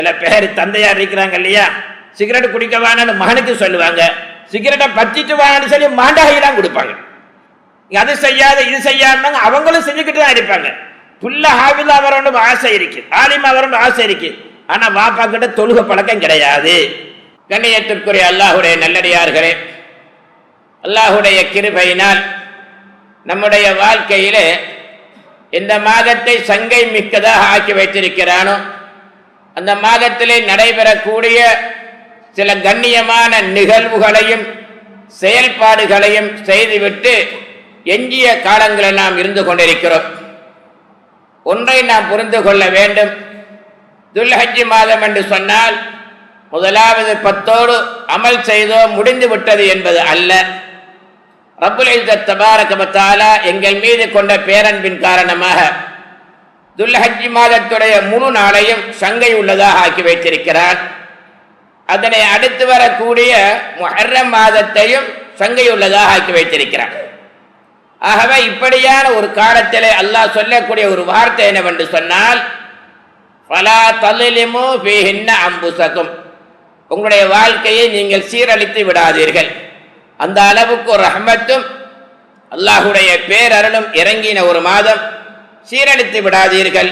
சில பேர் தந்தையார் இருக்கிறாங்க இல்லையா, சிகரெட் குடிக்க வேணான்னு மகனுக்கு சொல்லுவாங்க, சிகரெட்டை பற்றிட்டு வாங்கன்னு சொல்லி மாண்டாகையெல்லாம் கொடுப்பாங்க. அது செய்யாத இது செய்யாம அவங்களும் செஞ்சுக்கிட்டு தான் இருப்பாங்க. புள்ள ஹாஃபிஸா வரணும் ஆசை இருக்கு, ஆலிமா வரணும் ஆசை இருக்கு, ஆனா வாப்பா கிட்ட தொழுகை பழக்கம் கிடையாது. கண்ணியத்திற்குரிய அல்லாஹுடைய நல்லடியார்களே, அல்லாஹுடைய கிருபையினால் நம்முடைய வாழ்க்கையிலே இந்த மாதத்தை சங்கை மிக்கதாக ஆக்கி வைத்திருக்கிறானோ அந்த மாதத்திலே நடைபெறக்கூடிய சில கண்ணியமான நிகழ்வுகளையும் செயல்பாடுகளையும் செய்துவிட்டு எஞ்சிய காலங்களில் நாம் இருந்து கொண்டிருக்கிறோம். ஒன்றை நாம் புரிந்து கொள்ள வேண்டும். துல்ஹஜ் மாதம் என்று சொன்னால் முதலாவது 10 அமல் செய்தோ முடிந்து விட்டது என்பது அல்ல. ரப்புல் இஸ்ஸத் தபாரக வ தஆலா எங்கள் மீது கொண்ட பேரன்பின் காரணமாக துல்ஹஜ் மாதத்துடைய முழு நாளையும் சங்கை உள்ளதாக ஆக்கி வைத்திருக்கிறார். அதனை அடுத்து வரக்கூடிய முஹர்ரம் மாதத்தையும் சங்கை உள்ளதாக ஆக்கி வைத்திருக்கிறார். ஆகவே இப்படியான ஒரு காலத்திலே அல்லாஹ் சொல்லக்கூடிய ஒரு வார்த்தை என்னவென்று சொன்னால், ஃபலா தலிமு ஃபீஹின்ன அம்புசகும், உங்களுடைய வாழ்க்கையை நீங்கள் சீரழித்து விடாதீர்கள். அந்த அளவுக்கு ஒரு ரஹ்மத்தும் அல்லாஹுடைய பேரருளும் இறங்கின ஒரு மாதம். சீரழித்து விடாதீர்கள்.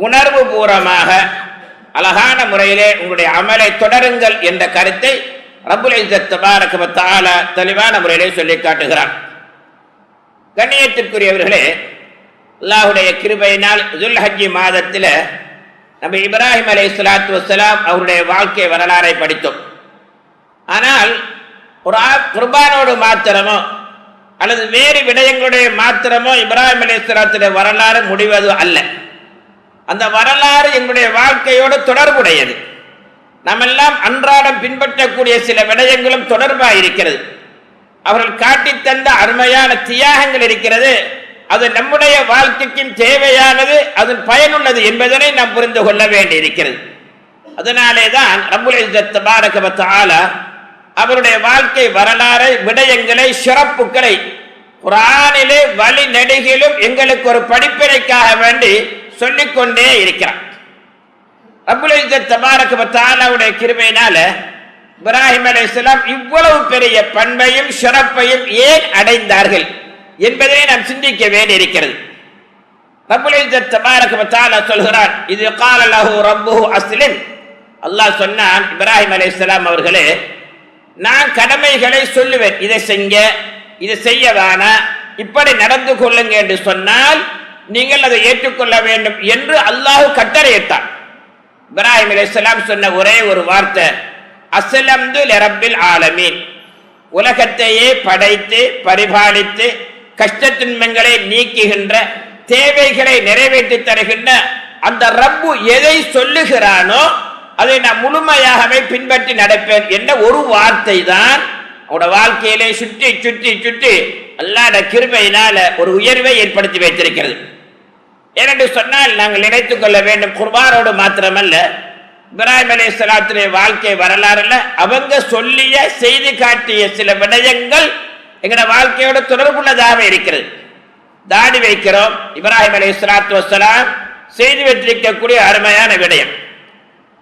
உணர்வு பூர்வமாக அழகான முறையிலே உங்களுடைய அமலை தொடருங்கள் என்ற கருத்தை ரப்புல் இஸ்ஸத் தபாரக வ தஆலா தெளிவான முறையிலே சொல்லி காட்டுகிறான். கண்ணியத்திற்குரியவர்களே, அல்லாஹுடைய கிருபையினால் துல்ஹஜ் மாதத்தில் நபி இப்ராஹிம் அலைஹிஸ்ஸலாத்து வஸ்ஸலாம் அவருடைய வாழ்க்கை வரலாறை படித்தோம். ஆனால் குர்பானோடு மாத்திரமோ அல்லது வேறு விடயங்களுடைய மாத்திரமோ இப்ராஹிம் அலைஹிஸ்ஸலாத்துடைய வரலாறு முடிவது அல்ல. அந்த வரலாறு எங்களுடைய வாழ்க்கையோடு தொடர்புடையது. நம்மெல்லாம் அன்றாடம் பின்பற்றக்கூடிய சில விடயங்களும் தொடர்பாக இருக்கிறது. அவர்கள் காட்டித் தந்த அருமையான தியாகங்கள் இருக்கிறது. அது நம்முடைய வாழ்க்கைக்கும் தேவையானது, அது பயனுள்ளது என்பதனை நாம் புரிந்து கொள்ள வேண்டியிருக்கிறது. அதனாலே தான் ரப்புல் இஸ்ஸத் தபாரக வ தஆலா அவருடைய வாழ்க்கை வரலாறை, விடயங்களை, சிறப்புகளை குர்ஆனிலே வழி நெடுகிலும் எங்களுக்கு ஒரு படிப்பினைக்காக வேண்டி சொல்லிக்கொண்டே இருக்கிறார். ரப்புல் இஸ்ஸத் தபாரக வ தஆலாவுடைய கிருபையினால இப்ராஹிம் அலைஹிஸ்ஸலாம் இவ்வளவு பெரிய பண்பையும் சிறப்பையும் ஏன் அடைந்தார்கள் என்பதை நாம் சிந்திக்க வேண்டியிருக்கிறது. ரப்புல் இஸ்ஸத் தபாரக வ தஆலா சொல்கிறார், இது கால லஹு ரப்புஹு அஸ்லிம். அல்லாஹ் சொன்னான், இப்ராஹிம் அலைஹிஸ்ஸலாம் அவர்களே, நான் கடமைகளை சொல்லுவேன், இதை செஞ்ச, இதை செய்ய வேணாம், இப்படி நடந்து கொள்ளுங்க என்று சொன்னால் நீங்கள் அதை ஏற்றுக்கொள்ள வேண்டும் என்று அல்லாஹ் கட்டளையிட்டான். இப்ராஹிம் அலைஹிஸ்ஸலாம் சொன்ன ஒரே ஒரு வார்த்தை, அஸ்லம்து லிரப்பில் ஆலமீன். உலகத்தையே படைத்து பரிபாலித்து கஷ்டத்துன்பங்களை நீக்குகின்ற, தேவைகளை நிறைவேற்றி தருகின்ற அந்த ரப்பு எதை சொல்லுகிறானோ அதை நான் முழுமையாகவே பின்பற்றி நடப்பேன் என்ற ஒரு வார்த்தை தான் அவனோட வாழ்க்கையிலே சுற்றி சுற்றி சுற்றி அல்லாஹ்வுடைய கிருபையினால ஒரு உயர்வை ஏற்படுத்தி வைத்திருக்கிறது. ஏனென்று சொன்னால் நாங்கள் நினைத்துக் கொள்ள வேண்டும், குர்பானோடு மாத்திரமல்ல, இப்ராஹிம் அலைஹிஸ்ஸலாத்துடைய வாழ்க்கை வரலாறுல அவங்க சொல்லிய செய்தி காட்டிய சில விடயங்கள் எங்களோட வாழ்க்கையோட தொடர்புள்ளதாக இருக்கிறது. தாடி வைக்கிறோம், இப்ராஹிம் அலைஹிஸ்ஸலாத்து வஸ்ஸலாம் செய்து வைத்திருக்கக்கூடிய அருமையான விடயம்.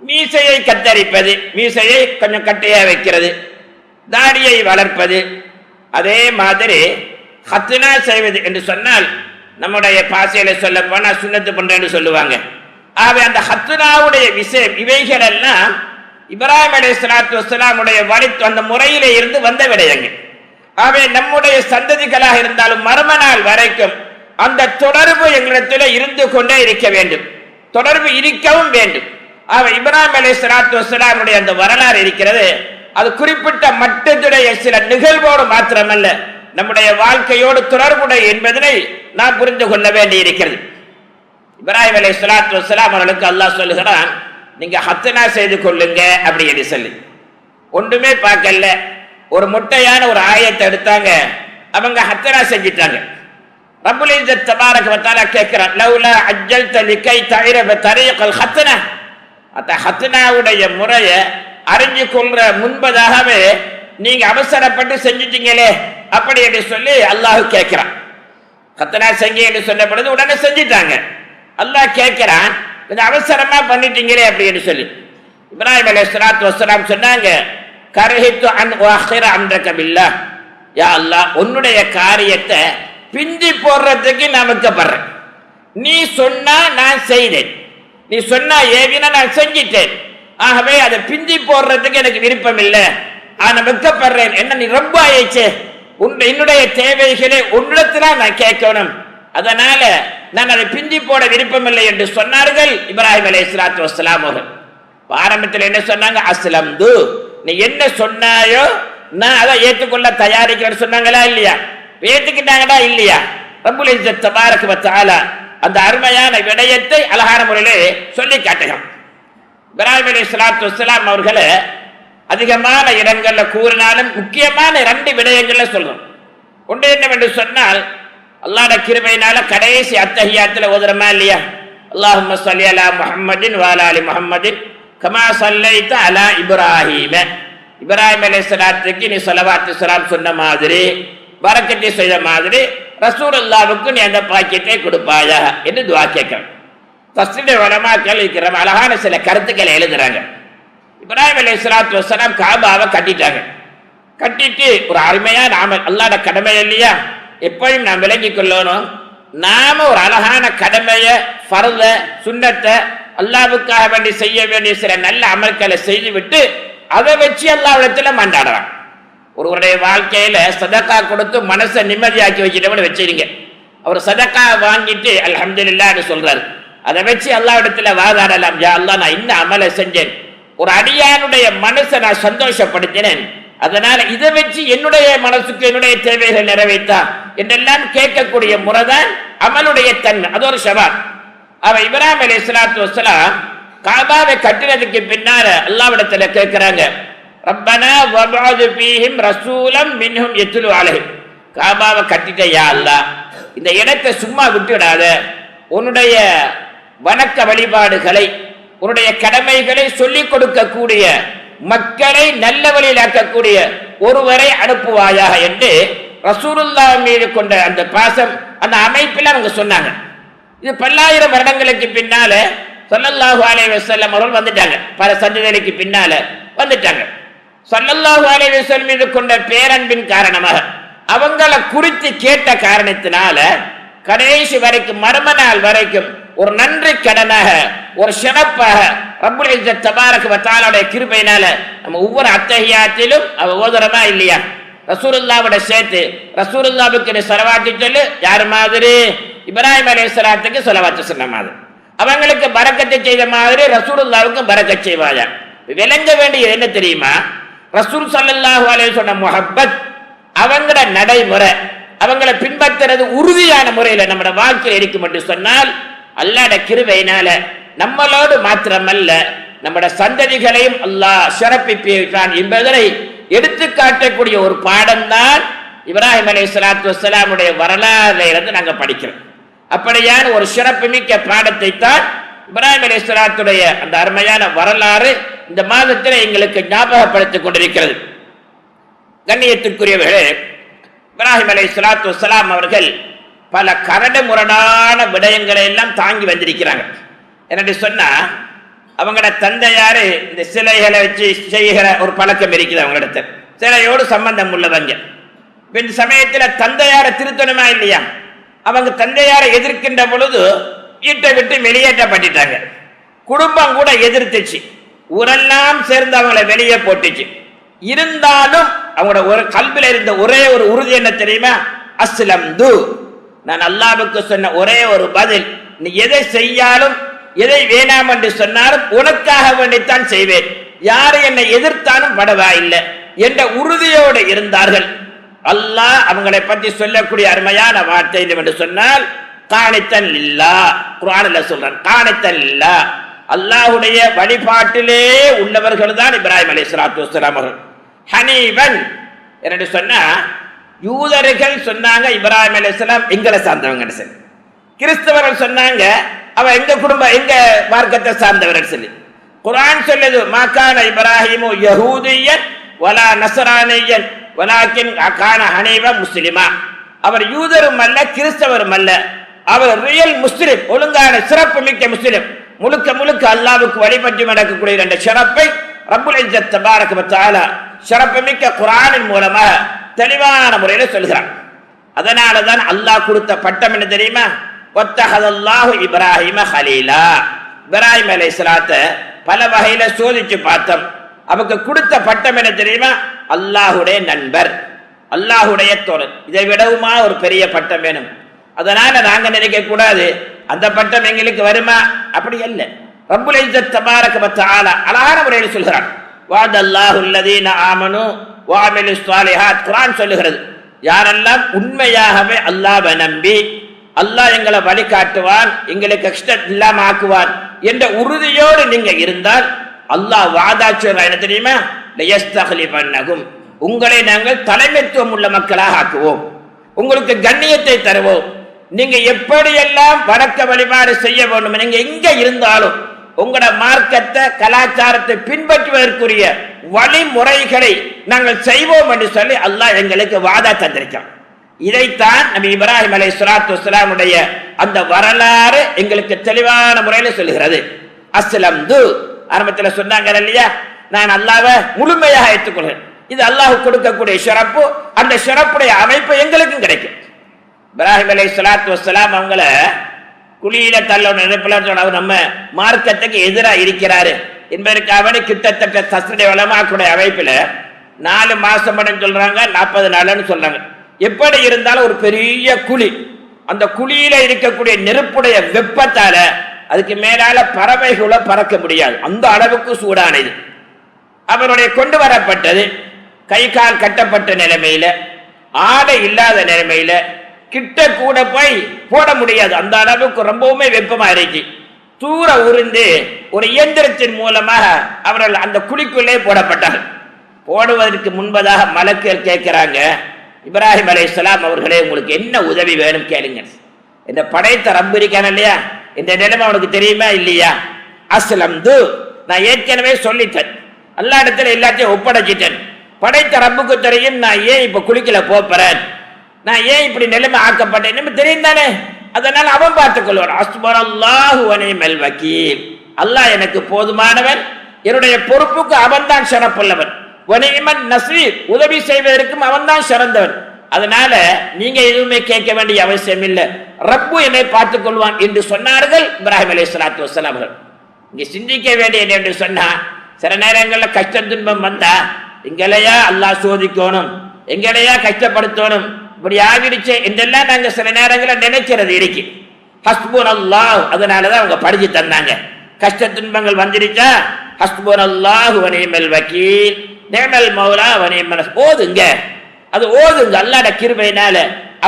மீசையை கத்தரிப்பது, மீசையை கொஞ்சம் கட்டையா வைக்கிறது, தாடியை வளர்ப்பது. அதே மாதிரி ஹத்னா செய்வது என்று சொன்னால் நம்முடைய பாசையில சொல்ல போனா சுன்னத்து பண்றேன்னு சொல்லுவாங்க. ஆகவே அந்த ஹத்னாவுடைய விஷயம் இவைகள் எல்லாம் இப்ராஹிம் அலைஹிஸ்ஸலாத்து வஸ்ஸலாமுடைய வழி அந்த முறையிலே இருந்து வந்த விடயங்கள். ஆகவே நம்முடைய சந்ததிகளாக இருந்தாலும் மர்ம நாள் வரைக்கும் அந்த தொடர்பு எங்களிடத்தில் இருந்து கொண்டே இருக்க வேண்டும், தொடர்பு இருக்கவும் வேண்டும். ஆகவே இப்ராஹிம் அலைஹிஸ்ஸலாத்து வஸ்ஸலாமுடைய அந்த வரலாறு இருக்கிறது, அது குறிப்பிட்ட மட்டத்துடைய சில நிகழ்வோடு மாத்திரமல்ல, நம்முடைய வாழ்க்கையோடு தொடர்புடைய என்பதனை நாம் புரிந்து கொள்ள வேண்டி இருக்கிறது. இப்ராஹிம் அலைஹிஸ்ஸலாத்து வஸ்ஸலாம் அவர்களுக்கு அல்லாஹ் சொல்லுகிறான், நீங்க ஹத்னா செய்து கொள்ளுங்க அப்படி என்று சொல்லி. ஒன்றுமே பார்க்கல, ஒரு முட்டையான ஒரு ஆயத்தை எடுத்தாங்க, அவங்க ஹத்னா செஞ்சிட்டாங்க. ரப்புல் இஸ்ஸத் தபாரக வ தஆலா கேட்கிறான், லௌலா அஜ்ஜல்த லிகை தஇரப தரீகல் ஹத்னா. அந்த ஹத்னாவுடைய முறையை அறிஞ்சு கொள்ற முன்பதாகவே நீங்க அவசரப்பட்டு செஞ்சிட்டீங்களே அப்படி என்று சொல்லி அல்லாஹ் கேட்கிறான். ஹத்னா செஞ்சு என்று சொன்ன பொழுது உடனே செஞ்சிட்டாங்க. அல்லாஹ் கேட்கிறான், கொஞ்சம் அவசரமா பண்ணிட்டீங்களே அப்படின்னு சொல்லி. இப்ராஹிம் அலைஹிஸ்ஸலாத்து வஸ்ஸலாம் சொன்னாங்க, கரஹித்து அன் உஅখিர அம்ரக பில்லாஹ், யா அல்லாஹ் உன்னுடைய காரியத்தை பிந்தி போடுறதுக்கு நான் வெட்கப்படுறேன். நீ சொன்னா நான் செய்தேன், நீ சொன்னா ஏவினா நான் செஞ்சிட்டேன், ஆகவே அதை பிந்தி போடுறதுக்கு எனக்கு விருப்பம் இல்லை, நான் வெட்கப்படுறேன். என்ன நீ ரொம்ப ஆயிடுச்சு, என்னுடைய தேவைகளை உன்னிடத்துல நான் கேட்கணும், அதனால நான் அதை பிந்தி போட விருப்பம் இல்லை என்று சொன்னார்கள் இப்ராஹிம் அலைஹிஸ்ஸலாத்து வஸ்ஸலாம் அவர்கள். ஆரம்பத்தில் என்ன சொன்னாங்க, அஸ்லம்து, நீ என்ன சொன்னாயோ நான் அதை ஏற்றுக்கொள்ள தயாரிக்கிறேன்னு சொன்னாங்களா இல்லையா? ஏற்றுக்கிட்டாங்கடா இல்லையா? ரப்புல் இஸ்ஸத் தபாரக வ தஆலா அந்த அருமையான விடயத்தை அழகான முறையிலே சொல்லி காட்டுகிறான். இப்ராஹிம் அலைஹிஸ்ஸலாத்து வஸ்ஸலாம் அவர்களை அதிகமான இடங்கள்ல கூறினாலும் முக்கியமான 2 விடயங்கள்ல சொல்றோம். ஒன்று என்னவென்று சொன்னால், அல்லாஹ்வுடைய கிருபையினால கடைசி அத்தஹியாத்துல ஓதுறமா இல்லையா, அல்லாஹும்ம ஸல்லி அலா முஹம்மதின் வ அலா ஆலி முஹம்மதின் கமா ஸல்லைத அலா இப்ராஹீம, இப்ராஹிம் அலைஹிஸ்ஸலாத்துக்கு நீ ஸலவாத்து ஸலாம் சொன்ன மாதிரி, பரக்கத்தை செய்த மாதிரி ரசூலுல்லாஹ்வுக்கு நீ அந்த பாக்கியத்தை கொடுப்பாயா என்று துஆ கேட்கிறோம். தஃசீர் உலமாக்கள் இருக்கிற அழகான சில கருத்துக்களை எழுதுறாங்க. இப்ராஹிம் அலைஹிஸ்ஸலாத்து வஸ்ஸலாம் காபாவை கட்டிட்டாங்க. கட்டிட்டு ஒரு அருமையான அல்லாஹ்வுடைய கடமை இல்லையா, எப்பயும் நாம் விளங்கிக் கொள்ளணும். நாம ஒரு அழகான கடமையை, ஃபர்த, சுன்னத்தை, அல்லாஹ்வுக்காக வேண்டி செய்ய வேண்டிய சில நல்ல அமல்களை செய்துவிட்டு அதை வச்சு அல்லாஹ்விடத்துல மன்றாடுறான். ஒருவருடைய வாழ்க்கையில சதக்கா கொடுத்து மனசை நிம்மதியாக்கி வச்சுட்டவன்னு வச்சிருங்க. அவர் சதக்கா வாங்கிட்டு அல்ஹம்துலில்லாஹ்னு சொல்றாரு, அதை வச்சு அல்லாஹ்விடத்துல வாதாடலாம், யா அல்லாஹ் நான் இந்த அமலை செஞ்சேன், ஒரு அடியானுடைய மனசை நான் சந்தோஷப்படுத்தினேன், அதனால இதை வச்சு என்னுடைய மனசுக்கு என்னுடைய தேவைகள் நிறைவேற்றா என்றெல்லாம் கேட்கக்கூடிய முறைதான் அமலுடைய தன்மை. அது ஒரு ஷபாத். அவ இப்ராஹிம் அலைஹிஸ்ஸலாத்து வஸ்ஸலாம் காபாவை கட்டினதுக்கு பின்னால அல்லாஹ்விடத்துல கேட்கிறாங்க, ரப்பனா வபஅத் ஃபீஹிம் ரசூலம் மின்ஹும் யத்லு அலைஹிம், காபாவை கட்டிட்ட யா அல்லாஹ், இந்த இடத்தை சும்மா விட்டுடாத, உன்னுடைய வணக்க வழிபாடுகளை, உன்னுடைய கடமைகளை சொல்லிக் கொடுக்கக்கூடிய, மக்களை நல்ல வழியில் ஆக்கக்கூடிய ஒருவரை அனுப்புவாயாக என்று ரசூலுல்லாஹ் மீது கொண்ட அந்த பாசம், அந்த அமைப்பில் அவங்க சொன்னாங்க. இது பல்லாயிரம் வருடங்களுக்கு பின்னால ஸல்லல்லாஹு அலைஹி வஸல்லம் அவர்கள் வந்துட்டாங்க. பல சந்ததிகளுக்கு பின்னால வந்துட்டாங்க. ஸல்லல்லாஹு அலைஹி வஸல்லம் மீது கொண்ட பேரன்பின் காரணமாக, அவங்கள குறித்து கேட்ட காரணத்தினால கடைசி வரைக்கும், மர்ம நாள் வரைக்கும் ஒரு நன்றி கடனாக, ஒரு சிறப்பாக ரப்புல் இஸ்ஸத் தபாரக வ தஆலாவுடைய கிருபையினால நம்ம ஒவ்வொரு அத்தஹியாத்திலும் அவ ஓதுறமா இல்லையா, ரசூலுல்லாஹ்வோட சேர்த்து ரசூலுல்லாஹ்வுக்கு நீ ஸலவாத்து சொல்லு, யார் மாதிரி, இப்ராஹிம் அலைஹிஸ்ஸலாத்துக்கு ஸலவாத்து சொன்ன மாதிரி, அவங்களுக்கு பரக்கத்தை செய்த மாதிரி ரசூலுல்லாஹ்வுக்கு பரக்கத் செய்வாயா. விளங்க வேண்டியது என்ன தெரியுமா, ரசூல் ஸல்லல்லாஹு அலைஹி வஸல்லம் முஹப்பத், அவங்களோட நடைமுறை, அவங்களை பின்பற்றுறது உறுதியான முறையில் நம்மட வாழ்க்கையில் இருக்கும் என்று சொன்னால், அல்லாஹ்வுடைய கிருபையினால நம்மளோடு மாத்திரமல்ல நம்மட சந்ததிகளையும் அல்லாஹ் சிறப்பிப்பான் என்பதனை எடுத்து காட்டக்கூடிய ஒரு பாடம் தான் இப்ராஹிம் அலைஹிஸ்ஸலாத்து வஸ்ஸலாமுடைய வரலாறுல இருந்து நாங்கள் படிக்கிறோம். அப்படியான ஒரு சிறப்பு மிக்க பாடத்தை தான் இப்ராஹிம் அலைஹிஸ்ஸலாத்துடைய அந்த அருமையான வரலாறு இந்த மாதத்தில் எங்களுக்கு ஞாபகப்படுத்திக் கொண்டிருக்கிறது. கண்ணியத்திற்குரியவர்களே, இப்ராஹிம் அலைஹிஸ்ஸலாத்து வஸ்ஸலாம் அவர்கள் பல கரடு முரடான விடயங்களை எல்லாம் தாங்கி வந்திருக்கிறாங்க. என்னன்னு சொன்னா, அவங்களோட தந்தையாரு இந்த சிலைகளை வச்சு செய்கிற ஒரு பழக்கம் இருக்குது அவங்களிடத்து, சிலையோடு சம்பந்தம் உள்ளவங்க. இந்த சமயத்தில் தந்தையாரை திருத்தணுமா இல்லையா, அவங்க தந்தையாரை எதிர்க்கின்ற பொழுது வீட்டை விட்டு வெளியேற்றப்பட்டுட்டாங்க. குடும்பம் கூட எதிர்த்துச்சு, ஊரெல்லாம் சேர்ந்து அவங்களை வெளியே போட்டுச்சு. இருந்தாலும் அவங்களோட ஒரு கல்வில இருந்த ஒரே ஒரு உறுதி என்ன தெரியுமா, அஸ்லம்து, நான் அல்லாஹ்வுக்கு சொன்ன ஒரே ஒரு பதில், நீ எதை செய்யாலும் எதை வேணாம் என்று சொன்னாலும் உனக்காக வேண்டித்தான் செய்வேன், யாரு என்னை எதிர்த்தாலும் பரவாயில்லை என்ற உறுதியோடு இருந்தார்கள். அல்லாஹ் அவங்களை பற்றி சொல்லக்கூடிய அருமையான வார்த்தை என்று சொன்னால், காணித்தன் இல்லா, குர்ஆன்ல சொல்றான், காணித்தன் இல்லா, அல்லாஹ்வுடைய வழிபாட்டிலே உள்ளவர்கள் தான் இப்ராஹிம் அலைஹிஸ்ஸலாத்து வஸ்ஸலாம் அவர்கள். ஹனீபன் என்று சொன்னா, யூதர்கள் சொன்னாங்க இப்ராஹிம் அலைஹிஸ்ஸலாம் எங்களை சார்ந்தவங்க சொல்லி, கிறிஸ்தவர்கள் சொன்னாங்க அவ எங்க குடும்ப எங்க மார்க்கத்தை சார்ந்தவர்கள் சொல்லி. குர்ஆன் சொல்லுது, மாகான இப்ராஹிமு யஹூதியன் வலா நஸ்ரானியன் வலாக்கின் கான ஹனீபா முஸ்லிமா, அவர் யூதரும் அல்ல கிறிஸ்தவரும் அல்ல, அவர் ரியல் முஸ்லிம், ஒழுங்கான சிறப்பு மிக்க முஸ்லிம். முழுக்க முழுக்க அல்லாஹ்வுக்கு வழிபட்டு நடக்கக்கூடிய என்ற சிறப்பை ரப்புல் இஸ்ஸத் தபாரக வ தஆலா சிறப்புமிக்க குர்ஆனின் மூலமாக தெளிவான முறையில் சொல்கிறான். அதனால தான் அல்லாஹ் கொடுத்த பட்டம் என்ன தெரியுமா? வத்தஹதல்லாஹு இப்ராஹிம ஹலீலா. இப்ராஹிம் அலைஹிஸ்ஸலாத்தை பல வகையில சோதிச்சு பார்த்தோம். அவருக்கு கொடுத்த பட்டம் என்ன தெரியுமா? அல்லாஹுடைய நண்பர், அல்லாஹுடைய தோழர். இதை விடவுமா ஒரு பெரிய பட்டம் வேணும்? அதனால நாங்க நினைக்க கூடாது அந்த பட்டம் எங்களுக்கு வருமா, அப்படி அல்ல. ரப்புல் இஸ்ஸத் தபாரக வ தஆலா அழகான முறையில் சொல்கிறான். வஅதல்லாஹு அல்லதீன ஆமனு வ அமிலுஸ் ஸாலிஹாத். குர்ஆன் சொல்லுகிறது, யாரெல்லாம் உண்மையாகவே அல்லாஹ்வை நம்பி அல்லாஹ் எங்களை வழிகாட்டுவான், எங்களுக்கு கஷ்டம் இல்லாம ஆக்குவான் என்ற உறுதியோடு நீங்க இருந்தால் அல்லாஹ் வாதா சொல்றான் என்ன தெரியுமா? லயஸ்தக்லிஃபன்னகும், உங்களை நாங்கள் தலைமைத்துவம் உள்ள மக்களாக ஆக்குவோம், உங்களுக்கு கண்ணியத்தை தருவோம். நீங்க எப்படியெல்லாம் வணக்க வழிபாடு செய்ய வேண்டும், நீங்க எங்க இருந்தாலும் உங்களோட மார்க்கத்தை கலாச்சாரத்தை பின்பற்றுவதற்குரிய வழிமுறைகளை நாங்கள் செய்வோம் என்று சொல்லி அல்லாஹ் எங்களுக்கு வாதா தந்திருக்கான். இதைத்தான் நபி இப்ராஹிம் அலைஹிஸ்ஸலாத்து வஸ்ஸலாமுடைய அந்த வரலாறு எங்களுக்கு தெளிவான முறையில் சொல்லுகிறது. அஸ்லம்து, ஆரம்பத்தில் சொன்னாங்க இல்லையா, நான் அல்லாஹ்வை முழுமையாக ஏற்றுக்கொள்கிறேன். இது அல்லாஹ் கொடுக்கக்கூடிய சிறப்பு. அந்த சிறப்புடைய அமைப்பு எங்களுக்கும் கிடைக்கும். இப்ராஹிம் அலைஹிஸ்ஸலாத்து வஸ்ஸலாம் அவங்கள குழியில தள்ள நினைப்பில் அவர் நம்ம மார்க்கத்துக்கு எதிராக இருக்கிறாரு என்பதற்காக கிட்டத்தட்ட தஸ்ரீஹ் உலமாக்களுடைய அமைப்பில் 4 மாசம் சொல்றாங்க, 40 நாள்னு சொல்றாங்க. எப்படி இருந்தாலும் ஒரு பெரிய குழி, அந்த குழியில இருக்கக்கூடிய நெருப்புடைய வெப்பத்தால அதுக்கு மேலால பறவைகளை பறக்க முடியாது, அந்த அளவுக்கு சூடானது. அவருடைய கொண்டு வரப்பட்டது கை கால் கட்டப்பட்ட நிலைமையில, ஆடை இல்லாத நிலைமையில, கிட்ட கூட போய் போட முடியாது, அந்த அளவுக்கு ரொம்பவுமே வெப்பமா இருக்கு. தூர உருந்து ஒரு இயந்திரத்தின் மூலமாக அவர்கள் அந்த குழிக்குள்ளே போடப்பட்டார்கள். போடுவதற்கு முன்பதாக மலக்குகள் கேட்கிறாங்க, இப்ராஹிம் அலைஹிஸ்ஸலாம் அவர்களே உங்களுக்கு என்ன உதவி வேணும் கேளுங்க. இந்த படைத்த ரப்பு இருக்கான இல்லையா, இந்த நிலைமை அவனுக்கு தெரியுமா இல்லையா? அஸ்லம்து, நான் ஏற்கனவே சொல்லிட்டேன், எல்லா இடத்துல எல்லாத்தையும் ஒப்படைச்சிட்டேன். படைத்த ரப்புக்கு தெரியும் நான் ஏன் இப்ப குளிக்கல போறேன், நான் ஏன் இப்படி நிலைமை ஆக்கப்பட்டேன் தெரியும் தானே, அதனால அவன் பார்த்துக் கொள்வான். அஸ்புனல்லாஹு வ நிஅமல் வக்கீல், அல்லாஹ் எனக்கு போதுமானவன், என்னுடைய பொறுப்புக்கு அவன் தான் சிறப்புள்ளவன். வனிமன் நசீர், உதவி செய்வதற்கும் அவன் தான் சிறந்தவன். அதனால நீங்க எதுவுமே கேட்க வேண்டிய அவசியம் இல்லை, ரப்பு என்னை பார்த்துக் கொள்வான் என்று சொன்னார்கள் இப்ராஹிம் அலைஹிஸ்ஸலாத்து வஸ்ஸலாம் அவர்கள். இங்க சிந்திக்க வேண்டிய என்று சொன்னா, சில நேரங்கள்ல கஷ்டம் துன்பம் வந்தா எங்களையா அல்லாஹ் சோதிக்கணும், எங்களையா கஷ்டப்படுத்தணும், இப்படி ஆகிடுச்சு என்றெல்லாம் நாங்க சில நேரங்களில் நினைக்கிறது இருக்கு. ஹஸ்புனல்லாஹ், அதனாலதான் அவங்க படிச்சு தந்தாங்க. கஷ்ட துன்பங்கள் வந்துடுச்சா ஹஸ்புனல்லாஹு வ நிஅமல் வக்கீல் நிஅமல் மௌலா வ நிஅமல் நஸீர் ஓதுங்க, அது ஓதுங்க அல்லாஹ்வுடைய கிருபையினால.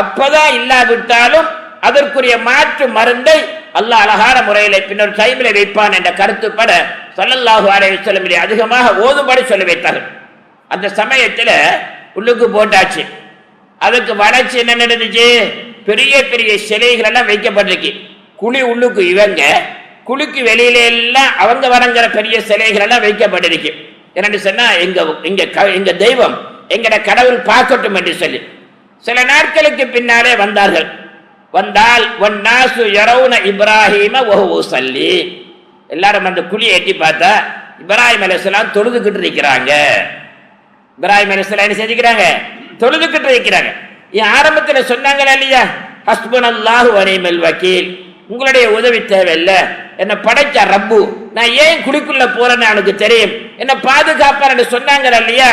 அப்பதான் இல்லாவிட்டாலும் அதற்குரிய மாற்று மருந்தை அல்லாஹ் அழகான முறையில் பின்னொரு டைமில் வைப்பான் என்ற கருத்துப்பட ஸல்லல்லாஹு அலைஹி வஸல்லம் அதிகமாக ஓதும்படி சொல்லி வைத்தார்கள். அந்த சமயத்துல உள்ளுக்கு போட்டாச்சு, அதுக்கு வளர்ச்சி என்ன நடந்துச்சு, பெரிய பெரிய சிலைகள் எல்லாம் வைக்கப்பட்டிருக்கு. குழி உள்ளுக்கு இவங்க, குழிக்கு வெளியில எல்லாம் அவங்க வணங்குற பெரிய சிலைகள் எல்லாம் வைக்கப்பட்டிருக்கு. என்னன்னு சொன்னா எங்க தெய்வம் எங்கட கடவுள் பார்க்கட்டும் என்று சொல்லி சில நாட்களுக்கு பின்னாலே வந்தார்கள். வந்தால் வன்னாசு யரவுன இப்ராஹிம வஹுவ ஸல்லி, எல்லாரும் அந்த குழியை எட்டி பார்த்தா இப்ராஹிம் அலைஹிஸ்ஸலாம் தொழுதுகிட்டு இருக்கிறாங்க. இப்ராஹிம் அலைஹிஸ்ஸலாம் என்ன செஞ்சுக்கிறாங்க, தொழுதுகிட்டு இருக்கிறாங்க. ஆரம்பத்தில் சொன்னாங்களா இல்லையா, ஹஸ்புனல்லாஹு வ நிஅமல் வக்கீல், உங்களுடைய உதவி தேவையில்லை, என்ன படைச்ச ரப்பு, நான் ஏன் குழிக்குள்ள போறேன்னு எனக்கு தெரியும், என்ன பாதுகாப்பார் என்று சொன்னாங்களா இல்லையா.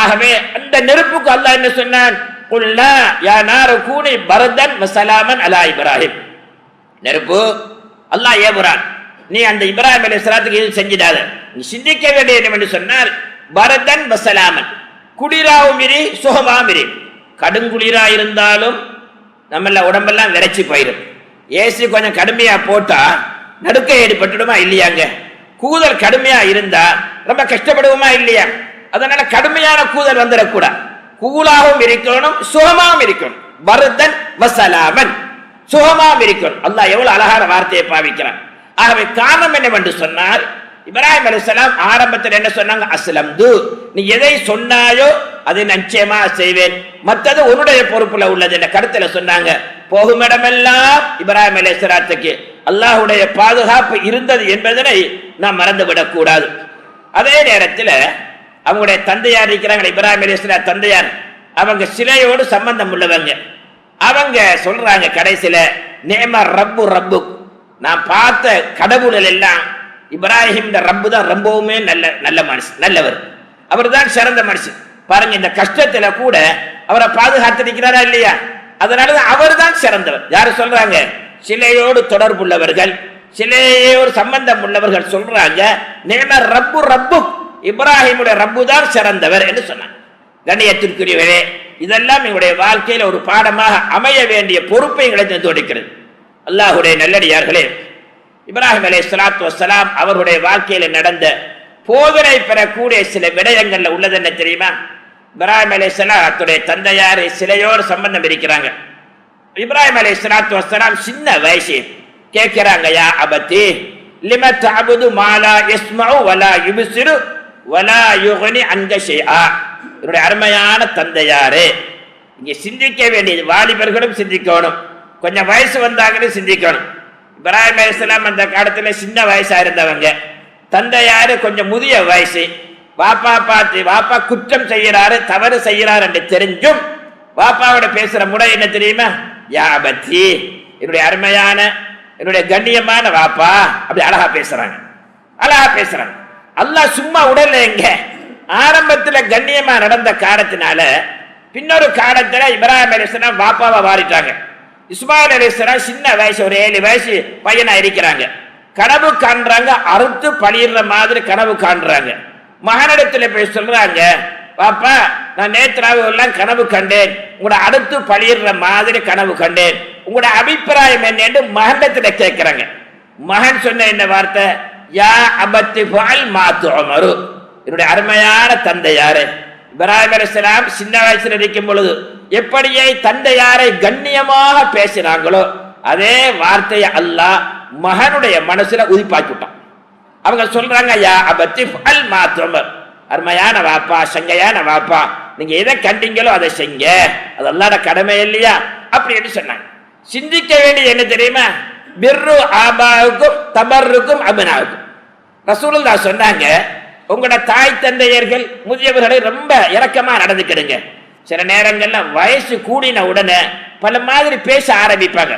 ஆகவே அந்த நெருப்புக்கு அல்லாஹ் என்ன சொன்னான், குல்லா யா நாரு கூனி பரதன் வ ஸலாமன் அலா இப்ராஹிம். நெருப்பு அல்லாஹ் ஏவுறான், நீ அந்த இப்ராஹிம் அலைஹிஸ்ஸலாத்துக்கு இது செஞ்சிடாத. நீ சிந்திக்க வேண்டிய என்று சொன்னால் பரதன் வ ஸலாமன், குளிராவும் இரு சுகமாவும் இரு. கடுங்குளிரா இருந்தாலும் நம்மள உடம்பெல்லாம் விரைச்சி போயிடும். ஏசி கொஞ்சம் கடுமையா போட்டா நடுக்க ஏற்பட்டுடுமா இல்லையாங்க. கூதல் கடுமையா இருந்தா ரொம்ப கஷ்டப்படுவோமா இல்லையா. அதனால கடுமையான கூதல் வந்துடக்கூடாது, கூலாகவும் இருக்கணும் சுகமாகவும் இருக்கணும். பரதன் வசலாமன், சுகமாகவும் இருக்கணும். அல்லாஹ் எவ்வளவு அழகான வார்த்தையை பாவிக்கிறான். ஆகவே காரணம் என்னவென்று சொன்னால், இப்ராஹிம் அலைஹிஸ்ஸலாம் ஆரம்பத்தில் என்ன சொன்னாங்க, அஸ்லம்து, நீ எதை சொன்னாயோ அதை நிச்சயமா செய்வேன், மற்றது உன்னுடைய பொறுப்புல உள்ளது என்ற கருத்துல சொன்னாங்க. போகும் இடமெல்லாம் இப்ராஹிம் அலைஹிஸ்ஸலாத்துக்கு அல்லாஹுடைய பாதுகாப்பு இருந்தது என்பதனை நாம் மறந்துவிடக் கூடாது. அதே நேரத்தில் அவங்களுடைய தந்தையார் இருக்கிறாங்க, இப்ராஹிம் அலைஹிஸ்ஸலாம் தந்தையார், அவங்க சிலையோடு சம்பந்தம் உள்ளவங்க. அவங்க சொல்றாங்க கடைசியில, நேம ரப்பு ரப்பு, நான் பார்த்த கடவுள்கள் எல்லாம் இப்ராஹிம் ரப்பு தான் ரொம்பவுமே நல்ல மனுஷன், நல்லவர், அவர் தான் சிறந்த மனுஷன். பாருங்க, இந்த கஷ்டத்துல கூட அவரை பாதுகாத்திருக்கிறாரா இல்லையா? அதனாலதான் அவர் தான் சிறந்தவர். யாரு சொல்றாங்க? சிலையோடு தொடர்புள்ளவர்கள், சிலையோடு சம்பந்தம் உள்ளவர்கள் சொல்றாங்க, நேம ரப்பு ரப்பு, இப்ராஹிமுடைய ரப்பு தான் சிறந்தவர் என்று சொன்னாங்க. கண்ணியத்திற்குரியவரே, இதெல்லாம் எங்களுடைய வாழ்க்கையில் ஒரு பாடமாக அமைய வேண்டிய பொறுப்பை எங்களை தோடிக்கிறது. அல்லாஹுடைய நல்லடியார்களே, இப்ராஹிம் அலைஹிஸ்ஸலாத்து வஸ்ஸலாம் அவருடைய வாழ்க்கையில் நடந்த போதனை பெறக்கூடிய சில விடயங்கள்ல உள்ளது என்ன தெரியுமா? இப்ராஹிம் அலைஹிஸ்ஸலாத்துடைய தந்தையார் சிலையோடு சம்பந்தம் இருக்கிறாங்க. இப்ராஹிம் அலைஹிஸ்ஸலாத்து வஸ்ஸலாம் சின்ன வயசு கேட்கிறாங்க, யா அபதி லிம தஅபுது மா லா யஸ்மஉ வலா யுப்சிரு வலா யுக்னி அன்க ஷைஆ. இவருடைய அருமையான தந்தையாரே, இங்க சிந்திக்க வேண்டியது வாலிபர்களும் சிந்திக்கணும், கொஞ்சம் வயசு வந்தாங்கன்னு சிந்திக்கணும். இப்ராஹிம் அலைஹிஸ்ஸலாம் அந்த காலத்துல சின்ன வயசா இருந்தவங்க, தந்தையாரு கொஞ்சம் முதிய வயசு. வாப்பா பார்த்து வாப்பா குற்றம் செய்யறாரு, தவறு செய்யறாரு என்று தெரிஞ்சும் வாப்பாவோட பேசுற முறை என்ன தெரியுமா? யா அபத்தி, என்னுடைய அருமையான என்னுடைய கண்ணியமான வாப்பா, அப்படி அழகா பேசுறாங்க, அழகா பேசுறாங்க. அல்லாஹ் சும்மா உடல்ல எங்க ஆரம்பத்துல கண்ணியமா நடந்த காலத்தினால பின்னொரு காலத்துல இப்ராஹிம் அலைஹிஸ்ஸலாம் வாப்பாவை மாறிட்டாங்க. இஸ்மாயில் அலைஹிஸ்ஸலாம் சின்ன வயசு, ஒரு 7 வயசு பையனா இருக்கிறாங்க. கனவு காண்றாங்க, அறுத்து பழியிற மாதிரி கனவு காண்றாங்க. மகனிடத்துல போய் சொல்றாங்க, பாப்பா நான் நேற்றாவு எல்லாம் கனவு கண்டேன், உங்களோட அடுத்து பழியிற மாதிரி கனவு கண்டேன், உங்களோட அபிப்பிராயம் என்னன்னு மகனிடத்துல கேட்கிறாங்க. மகன் சொன்ன என்ன வார்த்தை? யா அபத்தி ஃபஅல் மா துஅமரு. என்னுடைய அருமையான தந்தையாரே, இப்ராஹிம் அலைஹிஸ்ஸலாம் சின்ன வயசுல இருக்கும் பொழுது எப்படியே தந்தையாரை கண்ணியமாக பேசினாங்களோ அதே வார்த்தையை அல்லாஹ் மகனுடைய மனசுல உதிப்பாக்கி விட்டான். அவங்க சொல்றாங்க, யா அபத்தி ஃபஅல் மா துஅமர், அருமையான வாப்பா, சங்கையான வாப்பா, நீங்க எதை கண்டீங்களோ அதை செஞ்ச, அது அல்லாஹ்வுடைய கடமை இல்லையா அப்படின்னு சொன்னாங்க. சிந்திக்க வேண்டியது என்ன தெரியுமா? பிர்ரு ஆபாவுக்கும் தபர்ருக்கும் அபினாவுக்கும். ரசூலுல்லாஹ் சொன்னாங்க, உங்களோட தாய் தந்தையர்கள் முதியவர்களை ரொம்ப இரக்கமா நடந்துக்கிடுங்க. சில நேரங்கள்ல வயசு கூடின உடனே பல மாதிரி பேச ஆரம்பிப்பாங்க.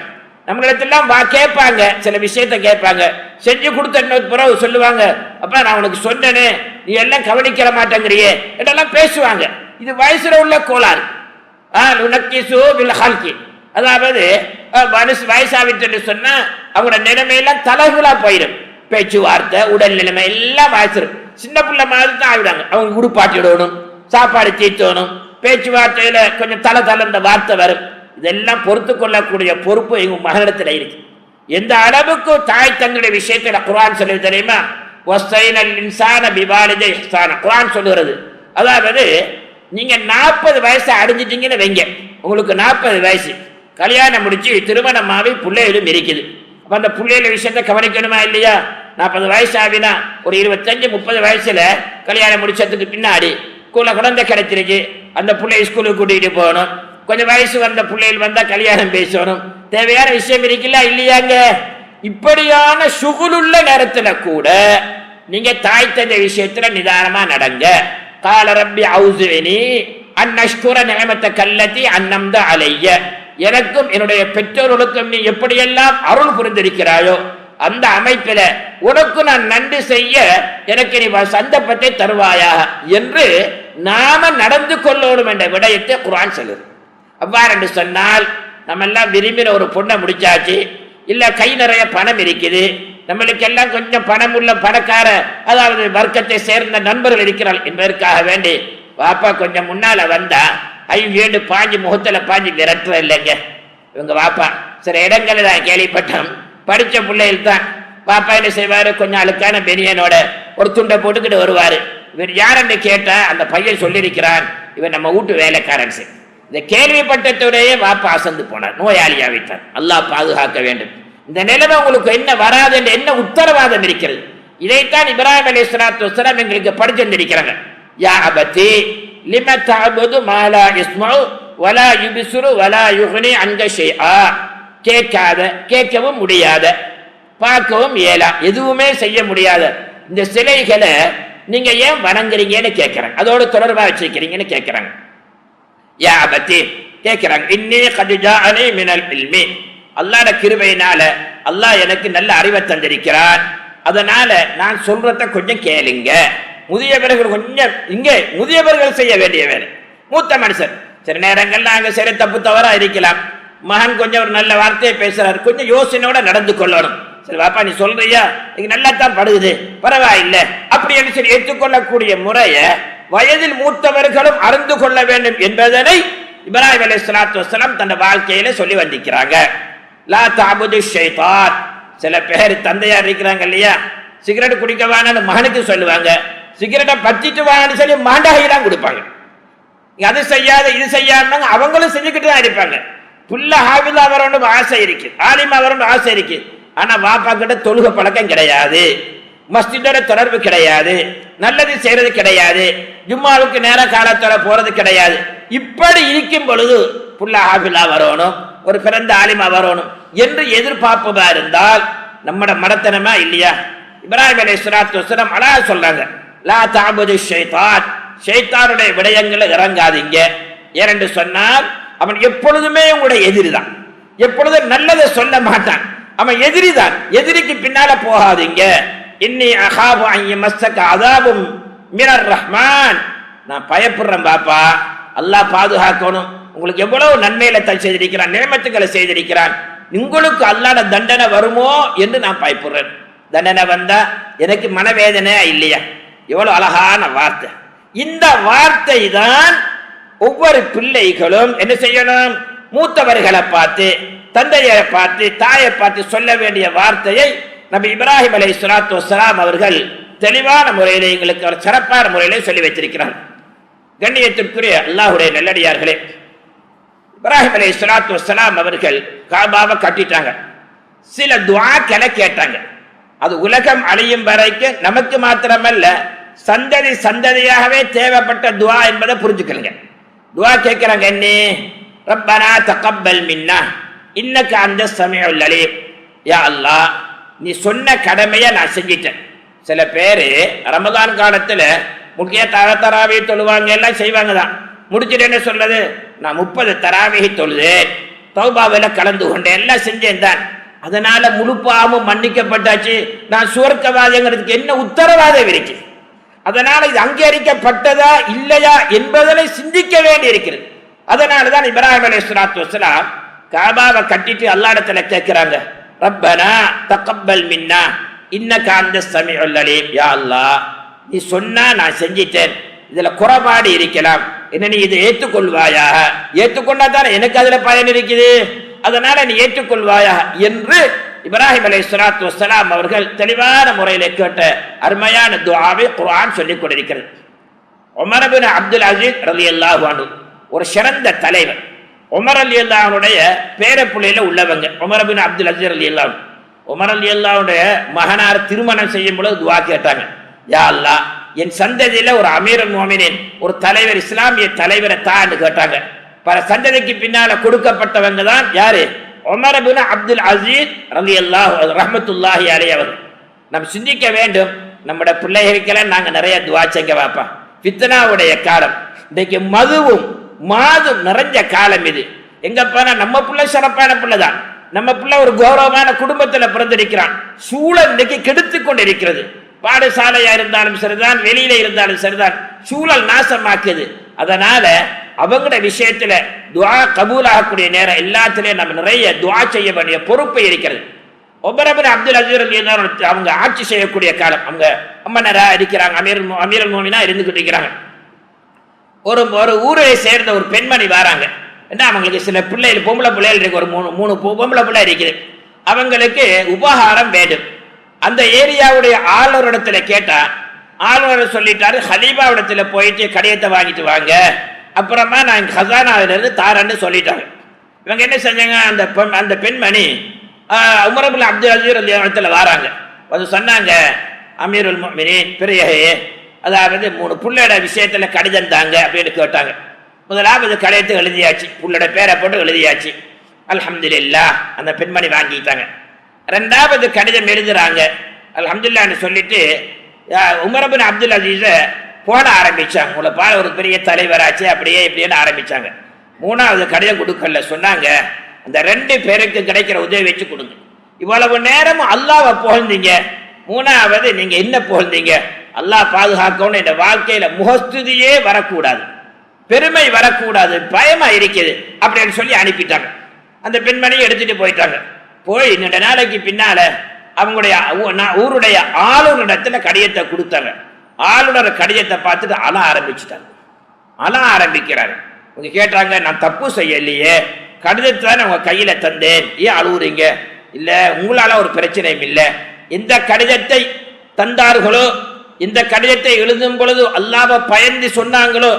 நம்மளிடத்தெல்லாம் கேட்பாங்க, சில விஷயத்த கேட்பாங்க, செஞ்சு கொடுத்த பிறகு சொல்லுவாங்க, அப்ப நான் உனக்கு சொன்னேனே நீ எல்லாம் கவனிக்கிற மாட்டேங்கிறியே என்றெல்லாம் பேசுவாங்க. இது வயசுல உள்ள கோளாறு. அதாவது வயசாவிட்டு சொன்னா அவங்களோட நிலைமையெல்லாம் தலைகளா போயிடும். பேச்சுவார்த்தை, உடல் நிலைமை எல்லாம் வயசு சின்ன பிள்ளை மாதிரி தான் ஆகிடுவாங்க. அவங்க குடுப்பாட்டி விடணும், சாப்பாடு தீத்தணும், பேச்சுவார்த்தையில கொஞ்சம் தளர்ந்த வார்த்தை வரும். இதெல்லாம் பொறுத்து கொள்ளக்கூடிய பொறுப்பு எங்க மகனிடத்துல இருக்கு. எந்த அளவுக்கு தாய் தந்தையுடைய விஷயத்துல குர்ஆன் சொல்லி தெரியுமா? வஸ்ஸைனல் இன்சான பிவாலிதை இஹ்சான. குர்ஆன் சொல்லுகிறது, அதாவது நீங்க 40 வயசு அடைஞ்சிட்டீங்கன்னு வைங்க, உங்களுக்கு 40 வயசு கல்யாணம் முடிச்சு திருமணமாகி பிள்ளைகளும் இருக்குது. அப்ப அந்த பிள்ளைகள விஷயத்த கவனிக்கணுமா இல்லையா? 40 வயசு ஆகினா ஒரு 25-30 வயசுல கல்யாணம் முடிச்சதுக்கு பின்னாடி குழந்தை கிடைச்சிருக்கு, அந்த பிள்ளை ஸ்கூலுக்கு கூட்டிகிட்டு போகணும். கொஞ்சம் வயசு வந்த பிள்ளைகள் வந்தா கல்யாணம் பேசணும், தேவையான விஷயம் இருக்குல்ல இல்லையாங்க? இப்படியான சுகுலுள்ள நேரத்துல கூட நீங்க தாய் தந்தை விஷயத்துல நிதானமா நடங்க. கால ரப்பி அவுஸினி அன் அஷ்குர நிஅமத்தக அல்லதி அன்அம்த அலைய. எனக்கும் என்னுடைய பெற்றோர்களுக்கும் நீ எப்படியெல்லாம் அருள் புரிந்திருக்கிறாயோ அந்த அமைப்பில உனக்கு நான் நன்றி செய்ய எனக்கு நீ சந்தர்ப்பத்தை தருவாயாக என்று நாம நடந்து கொள்ளணும் என்ற விடயத்தை குர்ஆன் சொல்லுது. அவ்வாறு என்று சொன்னால் நம்ம எல்லாம் விரும்பின ஒரு பொண்ணை முடிச்சாச்சு, இல்ல கை நிறைய பணம் இருக்குது, நம்மளுக்கு எல்லாம் கொஞ்சம் பணம் உள்ள பணக்கார அதாவது வர்க்கத்தை சேர்ந்த நண்பர்கள் இருக்கிறாள் என்பதற்காக வேண்டி வாப்பா கொஞ்சம் முன்னால வந்தா ஐயோ பாஞ்சு முகத்துல பாஞ்சு விரட்டுற இல்லைங்க இவங்க வாப்பா. சில இடங்களில் நான் கேள்விப்பட்டோம், படிச்ச பிள்ளைகள் தான் பாப்பா என்ன செய்வாரு, கொஞ்சம் அழுக்கான பெனியனோட ஒரு துண்டை போட்டுக்கிட்டு வருவாரு. இவர் யாருன்னு கேட்டா அந்த பையன் சொல்லியிருக்கிறான், இவன் நம்ம வீட்டு வேலைக்காரன். இந்த கேள்விப்பட்டத்துடைய வாப்பா அசந்து போனார், நோயாளியாவிட்டார். அல்லாஹ் பாதுகாக்க வேண்டும். இந்த நிலைமை உங்களுக்கு என்ன வராது என்று என்ன உத்தரவாதம் இருக்கிறது? இதைத்தான் இப்ராஹிம் அலைஹிஸ்ஸலாத்து வஸ்ஸலாம் எங்களுக்கு படிச்சிருக்கிறாங்க. யா அபதி லிம தஅபுது மா லா யஸ்மஉ வலா யுப்சிரு வலா யுக்னி அன்க ஷைஆ. கேட்காத, கேட்கவும் முடியாத, பார்க்கவும் இயலா, எதுவுமே செய்ய முடியாத இந்த சிலைகளை நீங்க ஏன் வணங்குறீங்கன்னு கேட்கிறாங்க. அதோடு தொடர்பா வச்சிருக்கிறீங்கன்னு கேட்கிறாங்க. யா அபத்தி கேட்கிறாங்க, இன்னி கத் ஜாஅனி மினல் இல்மி, அல்லாஹ்வுடைய கிருபையினால அல்லாஹ் எனக்கு நல்ல அறிவை தந்திருக்கிறான். அதனால நான் சொல்றத கொஞ்சம் கேளுங்க. முதியவர்கள் கொஞ்சம், இங்கே முதியவர்கள் செய்ய வேண்டிய வேலை. மூத்த மனுஷன் சில நேரங்கள்ல அங்க சரி தப்பு தவறா இருக்கலாம். மகன் கொஞ்சம் ஒரு நல்ல வார்த்தையை பேசுறாரு, கொஞ்சம் யோசனையோட நடந்து கொள்ளணும். சரி பாப்பா நீ சொல்றியா, இது நல்லா தான் படுகுது, பரவாயில்லை அப்படின்னு சொல்லி ஏற்றுக்கொள்ளக்கூடிய முறைய வயதில் மூத்தவர்களும் அறிந்து கொள்ள வேண்டும் என்பதனை இப்ராஹிம் அலைஹிஸ்ஸலாத்து வஸ்ஸலாம் தன் வாழ்க்கையில சொல்லி வந்திருக்கிறாங்க. லா தஅபுது ஷைத்தான். சில பேர் தந்தையார் இருக்கிறாங்க இல்லையா, சிகரெட் குடிக்க வேணான்னு மகனுக்கு சொல்லுவாங்க, சிகரெட்டை பற்றிட்டு வாங்கன்னு சொல்லி மாண்டாகி தான் கொடுப்பாங்க. அது செய்யாத இது செய்யாதுனாங்க, அவங்களும் செஞ்சுக்கிட்டு தான் இருப்பாங்க. புள்ள ஹாஃபிஸா வரணும் ஆசை இருக்கு, ஆலிமா வரணும் ஆசை இருக்கு. ஆனா வாப்பா கிட்ட தொழுக பழக்கம் கிடையாது, மஸ்ஜிதோட தொடர்பு கிடையாது, நல்லது செய்யறது கிடையாது, ஜும்மாவுக்கு நேர காலத்தோட போறது கிடையாது. இப்படி இருக்கும் பொழுது புள்ள ஹாஃபிஸா வரணும், ஒரு பிறந்த ஆலிமா வரணும் என்று எதிர்பார்ப்பதா இருந்தால் நம்மட மடத்தனமா இல்லையா? இப்ராஹிம் அலைஹிஸ்ஸலாத்து வஸ்ஸலாம் அழகா சொல்றாங்க, லா தஅபுது ஷைத்தான், ஷைத்தானுடைய விடயங்களை இறங்காதீங்க. ஏனென்று சொன்னால் அவன் எப்பொழுதுமே உங்களுடைய எதிரி தான், எப்பொழுதும் நல்லதை சொல்ல மாட்டான், அவன் எதிரி தான். எதிரிக்கு பின்னால போகாதீங்க. இன்னி அகாபு அன் யமஸ்ஸக அஸாபும் மினர் ரஹ்மான், நான் பயப்படுறேன் பாப்பா, அல்லாஹ் பாதுகாக்கணும். உங்களுக்கு எவ்வளவு நன்மையில செய்திருக்கிறான், நியமத்துக்களை செய்திருக்கிறான், உங்களுக்கு அல்லாஹ்வுடைய தண்டனை வருமோ என்று நான் பயப்படுறேன். தண்டனை வந்தா எனக்கு மனவேதனையா இல்லையா? எவ்வளவு அழகான வார்த்தை. இந்த வார்த்தை தான் ஒவ்வொரு பிள்ளைகளும் என்ன செய்யணும், மூத்தவர்களை பார்த்து, தந்தையை பார்த்து, தாயை பார்த்து சொல்ல வேண்டிய வார்த்தையை நபி இப்ராஹிம் அலைஹிஸ்ஸலாத்து வஸ்ஸலாம் அவர்கள் தெளிவான முறையிலே எங்களுக்கு ஒரு சிறப்பான முறையிலே சொல்லி வைத்திருக்கிறார். கண்ணியத்திற்குரிய அல்லாஹ்வுடைய நல்லடியார்களே, இப்ராஹிம் அலைஹிஸ்ஸலாத்து வஸ்ஸலாம் அவர்கள் காபாவை கட்டிட்டாங்க. சில துஆக்களை கேட்டாங்க. அது உலகம் அழியும் வரைக்கும் நமக்கு மாத்திரமல்ல சந்ததி சந்ததியாகவே தேவைப்பட்ட துஆ என்பதை புரிஞ்சுக்கலுங்க. துஆ கேட்கிறாங்க, என்ன? ரப்பனா தகப்பல் மின்னா இன்னக அன்தஸ் ஸமீஉல் அலீம். யா அல்லாஹ், நீ சொன்ன கடமையை நான் செஞ்சிட்டேன். சில பேர் ரமதான் காலத்துல முக்கிய தராவி தொழுவாங்க, எல்லாம் செய்வாங்க தான். முடிச்சுட்டு என்ன சொல்றது, நான் 30 தராவிஹி தொழுதேன், தௌபாவில் கலந்து கொண்டேன், எல்லாம் செஞ்சேன் தான், அதனால முழு பாவமும் மன்னிக்கப்பட்டாச்சு, நான் சுவர்க்கவாதிங்கிறதுக்கு என்ன உத்தரவாதம் இருக்கு? அதனால இது அங்கீகரிக்கப்பட்டதா இல்லையா என்பதனை சிந்திக்க வேண்டி இருக்கிறது. அதனாலதான் இப்ராஹிம் அலைஹிஸ்ஸலாத்து வஸ்ஸலாம் காபாவை கட்டிட்டு அல்லாஹ்விடத்துல கேட்கிறாங்க, ரப்பனா தகப்பல் மின்னா இன்னக அன்தஸ் ஸமீஉல் அலீம். யா அல்லாஹ், நீ சொன்னா நான் செஞ்சிட்டேன், இதுல குறைபாடு இருக்கலாம், என்ன நீ இதை ஏற்றுக்கொள்வாயா? ஏற்றுக்கொண்டா தானே எனக்கு அதுல பயன் இருக்குது, அதனால நீ ஏற்றுக்கொள்வாயா என்று இப்ராஹிம் அலைஹிஸ்ஸலாத்து வஸ்ஸலாம் அவர்கள் தெளிவான முறையில் கேட்ட அருமையான துஆவை குர்ஆன் சொல்லிக் கொண்டிருக்கிறது. உமர் இப்னு அப்துல் அஸீஸ் ரலியல்லாஹு அன்ஹு ஒரு சிறந்த தலைவர். உமர் ரலியல்லாஹு அன்ஹுடைய பேரப்புள்ளையில உள்ளவங்க உமர் இப்னு அப்துல் அஸீஸ் ரலியல்லாஹு. உமர் ரலியல்லாஹுடைய மகனார் திருமணம் செய்யும் பொழுது துஆ கேட்டாங்க, யா அல்லாஹ், என் சந்ததியில ஒரு அமீருல் முஃமினீன், ஒரு தலைவர், இஸ்லாமிய தலைவரை தான்னு கேட்டாங்க. பல சந்ததிக்கு பின்னால கொடுக்கப்பட்டவங்க தான் யாரு? உமர் இப்னு அப்துல் அஸீஸ் ரலியல்லாஹு ரஹ்மத்துல்லாஹி அலைஹி அவர்கள். நாம் சிந்திக்க வேண்டும், நம்முடைய பிள்ளைகளுக்கெல்லாம் நாங்க நிறைய துஆ செய்ய வாப்பா. ஃபித்னாவுடைய காலம், இன்றைக்கு மதுவும் மாதும் நிறைஞ்ச காலம் இது. எங்க போனா நம்ம பிள்ளை சிறப்பான பிள்ளை தான், நம்ம பிள்ளை ஒரு கௌரவமான குடும்பத்தில் பிறந்திருக்கிறான். சூழல் இன்றைக்கு கெடுத்து கொண்டிருக்கிறது. பாடசாலையா இருந்தாலும் சரிதான், வெளியில இருந்தாலும் சரிதான், சூழல் நாசமாக்குது. அதனால அவங்களோட விஷயத்துல துஆ கபூல் ஆகக்கூடிய நேரம் எல்லாத்திலையும் நம்ம நிறைய துஆ செய்ய வேண்டிய பொறுப்பு இருக்கிறது. உமர் இப்னு அப்துல் அஸீஸ் அவங்க ஆட்சி செய்யக்கூடிய காலம், அவங்க அம்மனரா இருக்கிறாங்க, அமீருல் முஃமினீனா இருந்துகிட்டு இருக்கிறாங்க. ஒரு ஊரை சேர்ந்த ஒரு பெண்மணி வராங்க. என்ன, அவங்களுக்கு சில பிள்ளைகள், பொம்பளை பிள்ளைகள் இருக்கு, ஒரு மூணு பொம்பளை பிள்ளை இருக்குது. அவங்களுக்கு உபகாரம் வேண்டும். அந்த ஏரியாவுடைய ஆளுநரிடத்துல கேட்டா, ஆளுநர் சொல்லிட்டாரு, ஹலீஃபாவிடத்துல போயிட்டு கடிதத்தை வாங்கிட்டு வாங்க, அப்புறமா நான் ஹசானாவிலிருந்து தாரன்னு சொல்லிட்டாங்க. இவங்க என்ன செஞ்சாங்க, அந்த பெண்மணி உமர் இப்னு அப்துல் அஸீஸ் இடத்துல வராங்க. அது சொன்னாங்க, அமீருல் முஃமினீன் பிறையே, அதாவது 3 புள்ளோட விஷயத்துல கடிதம் தாங்க அப்படின்னு கேட்டாங்க. முதலாவது கடிதத்தை எழுதியாச்சு, புள்ளோட பேரை போட்டு எழுதியாச்சு. அல்ஹம்துலில்லாஹ், அந்த பெண்மணி வாங்கிட்டாங்க. ரெண்டாவது கடிதம் எழுதுறாங்க. அல்ஹம்துலில்லாஹ்னு சொல்லிட்டு உமர் இப்னு அப்துல் அசீஸை போட ஆரம்பிச்சாங்க. உங்களை பாரு ஒரு பெரிய தலைவராச்சு அப்படியே இப்படின்னு ஆரம்பிச்சாங்க. மூணாவது கடிதம் கொடுக்கல, சொன்னாங்க அந்த 2 பேருக்கு கிடைக்கிற உதவி வச்சு கொடுங்க. இவ்வளவு நேரமும் அல்லாஹ்வை புகழ்ந்தீங்க, மூணாவது நீங்க என்ன புகழ்ந்தீங்க? அல்லாஹ் பாதுகாக்கணும், இந்த வாழ்க்கையில முகஸ்துதியே வரக்கூடாது, பெருமை வரக்கூடாது, பயமா இருக்குது அப்படின்னு சொல்லி அனுப்பிட்டாங்க. அந்த பெண்மணியை எடுத்துட்டு போயிட்டாங்க. போய் 2 நாளைக்கு பின்னால அவங்களுடைய ஊருடைய ஆளுநரிடத்துல கடிதத்தை கொடுத்தாங்க. ஆளுநர் கடிதத்தை பார்த்துட்டு அழ ஆரம்பிச்சுட்டாங்க. அழ ஆரம்பிக்கிறாரு. அவங்க கேட்டாங்க, நான் தப்பு செய்யலையே, கடிதத்தை தான் உங்க கையில தந்தேன், ஏன் அழுவுறீங்க? இல்ல உங்களால ஒரு பிரச்சனையும் இல்லை, எந்த கடிதத்தை தந்தார்களோ, இந்த கடிதத்தை எழுதும் பொழுது அல்லாஹ்வை பயந்து சொன்னாங்களோ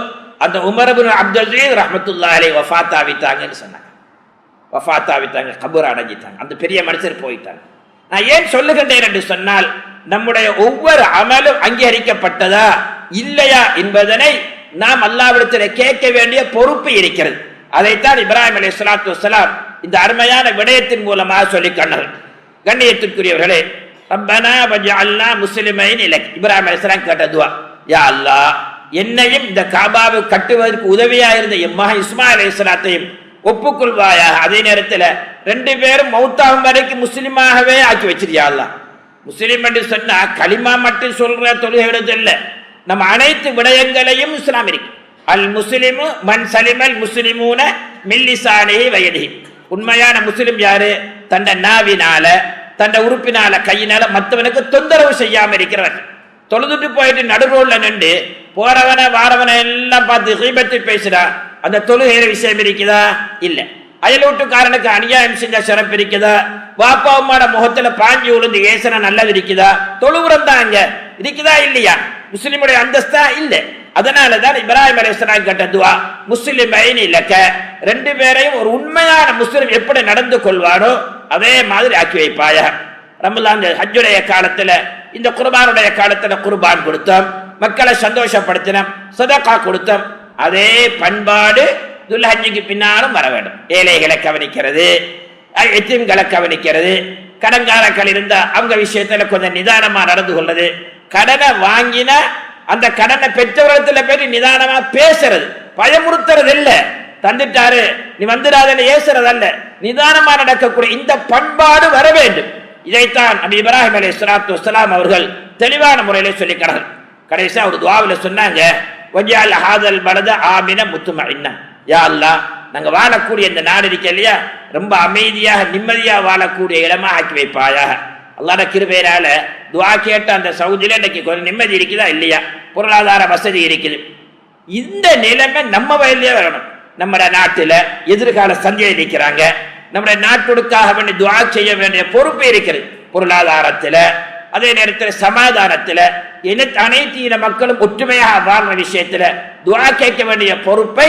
அந்த உமர் இப்னு அப்துல் அஸீஸ் ரஹ்மத்துல்லாஹி அலைஹி வஃபாத்தாவிட்டாங்கன்னு சொன்னாங்க. வஃபாத்தாவிட்டாங்க, கபர் அடைஞ்சிட்டாங்க, அந்த பெரிய மனுஷர் போயிட்டாங்க. நான் ஏன் சொல்லுகின்றேன் என்று சொன்னால், நம்முடைய ஒவ்வொரு அமலும் அங்கீகரிக்கப்பட்டதா இல்லையா என்பதனை நாம் அல்லாஹ்விடத்தில் கேட்க வேண்டிய பொறுப்பு இருக்கிறது. அதைத்தான் இப்ராஹிம் அலைஹிஸ்ஸலாத்து வஸ்ஸலாம் இந்த அருமையான விடயத்தின் மூலமாக சொல்லிக் காட்டினார்கள். கண்ணியத்திற்குரியவர்களே, ரப்பனா வஜஅல்னா முஸ்லிமைன் இலக், இப்ராஹிம் அலைஹிஸ்ஸலாம் கேட்ட துஆ, யா அல்லாஹ் என்னையும் இந்த காபாவை கட்டுவதற்கு உதவியா இருந்த என் மகன் இஸ்மாயில் அலைஹிஸ்ஸலாத்தையும் ஒப்புக்கொள்வாயா. அதே நேரத்தில் 2 பேரும் மௌத்தாகும் வரைக்கும் முஸ்லிமாகவே ஆக்கி வச்சிருக்கியா அல்லாஹ். முஸ்லிம் என்று சொன்னா களிமா மட்டும் சொல்ற தொழுகை இல்லை, நம்ம அனைத்து விடயங்களையும் இஸ்லாம் இருக்கு. அல் முஸ்லிமு மன் சலிமல் முஸ்லிமூன மின் லிசானிஹி வ யதிஹி. உண்மையான முஸ்லிம் யாரு? தண்ட நாவினால தண்ட உறுப்பினால கையினால மற்றவனுக்கு தொந்தரவு செய்யாம இருக்கிறவர். தொழுதுட்டு போயிட்டு நடு ரோட்ல நின்று போறவன வாரவனை எல்லாம் பார்த்து கீபத்து பேசுறா, அந்த தொழுகையில விஷயம் இருக்குதா? இல்ல. அயலூட்டுக்காரனுக்கு அநியாயம் செஞ்ச சிறப்பு இருக்குதா? வாப்பா அம்மாட முகத்துல பாஞ்சி உளுந்து ஏசன நல்லது இருக்குதா? தொழுவுரம் தான் அங்க இருக்குதா இல்லையா? முஸ்லிமுடைய அந்தஸ்தா இல்ல. அதனாலதான் இப்ராஹிம் அலைஹிஸ்ஸலாம் கேட்ட துஆ முஸ்லிமைன் இலக்க, 2 பேரையும் ஒரு உண்மையான முஸ்லிம் எப்படி நடந்து கொள்வாரோ அதே மாதிரி ஆக்கி வைப்பாயா. ரமலான் ஹஜ்ஜுடைய காலத்துல, இந்த குர்பானுடைய காலத்துல குர்பான் கொடுத்தோம், மக்களை சந்தோஷப்படுத்தினோம், சதகா கொடுத்தோம். அதே பண்பாடு துல்ஹஜ்ஜுக்கு பின்னாலும் வர வேண்டும். ஏழைகளை கவனிக்கிறது, எத்தீம்களை கவனிக்கிறது, கடன்காரர்கள் இருந்தா அவங்க விஷயத்துல கொஞ்சம் நிதானமா நடந்து கொள்வது, கடனை வாங்கின அந்த கடனை பெற்றவரத்துல போய் நிதானமா பேசுறது, பயமுறுத்துறது இல்ல, தந்துட்டாரு நீ வந்துடாதன்னு ஏசுறது அல்ல, நிதானமா நடக்கக்கூடிய இந்த பண்பாடு வர வேண்டும். இதைத்தான் நபி இப்ராஹிம் அலைஹிஸ்ஸலாத்து வஸ்ஸலாம் அவர்கள் தெளிவான முறையில சொல்லிக்கிறார்கள். கடைசியா ஒரு துஆவில் சொன்னாங்க, வஜஅல் ஹாதல் பலத ஆமின முத்மஇன்னா, யா அல்லாஹ் நாங்க வாழக்கூடிய இந்த நாடு இருக்கு இல்லையா, ரொம்ப அமைதியாக நிம்மதியாக வாழக்கூடிய இடமா ஆக்கி வைப்பாயாக. அல்லாஹ்ட கிருபையினால துஆ கேட்ட அந்த சவுதியில இன்னைக்கு கொஞ்சம் நிம்மதி இருக்குதா இல்லையா, பொருளாதார வசதி இருக்குது. இந்த நிலைமை நம்ம வயதிலே வரணும். நம்ம நாட்டுல எதிர்கால சந்தையை இருக்கிறாங்க, நம்முடைய நாட்டுக்காக வேண்டிய துஆ செய்ய வேண்டிய பொறுப்பு இருக்கிறது. பொருளாதாரத்துல, அதே நேரத்தில் சமாதானத்துல, அனைத்து இன மக்களும் ஒற்றுமையாக வாழ்ற விஷயத்துல துஆ கேட்க வேண்டிய பொறுப்பை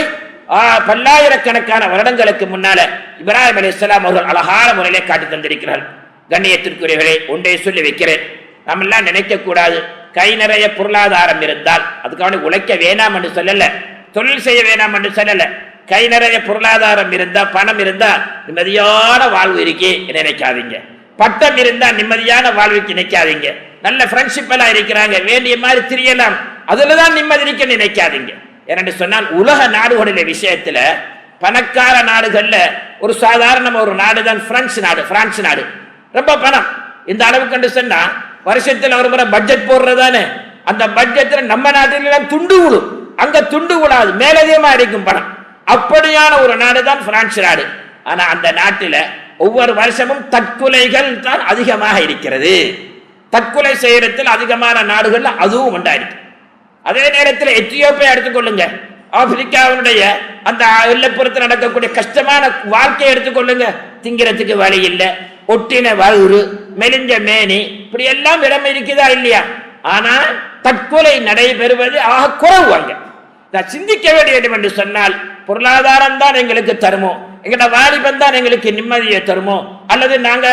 பல்லாயிரக்கணக்கான வருடங்களுக்கு முன்னால இப்ராஹிம் அலைஹிஸ்ஸலாம் அவர்கள் அழகான முறையிலே காட்டி தந்திருக்கிறார்கள். கண்ணியத்திற்குரியவர்களே, ஒன்றை சொல்லி வைக்கிறேன், நம்ம எல்லாம் நினைக்க கூடாது கை நிறைய பொருளாதாரம் இருந்தால் அதுக்காக உழைக்க வேணாம் என்று சொல்லல, தொழில் செய்ய வேணாம் என்று சொல்லல. கை நிறைய பொருளாதாரம் இருந்தா, பணம் இருந்தா நிம்மதியான வாழ்வு இருக்கே நினைக்காதீங்க. பட்டம் இருந்தா நிம்மதியான வாழ்வுக்கு நினைக்காதீங்க. நல்ல ஃப்ரெண்ட்ஷிப் எல்லாம் இருக்கிறாங்க, வேண்டிய மாதிரி திரியலாம், அதுலதான் நிம்மதி இருக்க நினைக்காதீங்க. ஏனென்று சொன்னால் உலக நாடுகளுடைய விஷயத்துல பணக்கார நாடுகள்ல ஒரு சாதாரண ஒரு நாடு தான் பிரான்ஸ் நாடு. ரொம்ப பணம் இந்த அளவுக்கு சொன்னா வருஷத்துல ஒரு முறை பட்ஜெட் போடுறதானே, அந்த பட்ஜெட்ல நம்ம நாட்டில துண்டு விழும், அங்க துண்டு விழாது, மேலதிகமா இருக்கும் பணம். அப்படியான ஒரு நாடு தான் பிரான்ஸ் நாடு. ஆனா அந்த நாட்டில ஒவ்வொரு வருஷமும் தற்கொலைகள் தான் அதிகமாக இருக்கிறது. தற்கொலை செய்யறதுல அதிகமான நாடுகள்ல அதுவும் உண்டாயிருக்கு. அதே நேரத்தில் எத்தியோப்பியா எடுத்துக்கொள்ளுங்க, ஆப்பிரிக்காவுடைய அந்த எல்லைப்புறத்தில் நடக்கக்கூடிய கஷ்டமான வாழ்க்கையை எடுத்துக்கொள்ளுங்க. திங்கிறதுக்கு வழி இல்லை, ஒட்டின வயிறு, மெலிஞ்ச மேனி, இப்படி எல்லாம் இடம் இருக்குதா இல்லையா? ஆனா தற்கொலை நடைபெறுவது ஆக குறைவாங்க. நான் சிந்திக்க வேண்டிய என்று சொன்னால், பொருளாதாரம் தான் எங்களுக்கு தருமோ, எங்கட வாலிபம் தான் எங்களுக்கு நிம்மதியை தருமோ, அல்லது நாங்க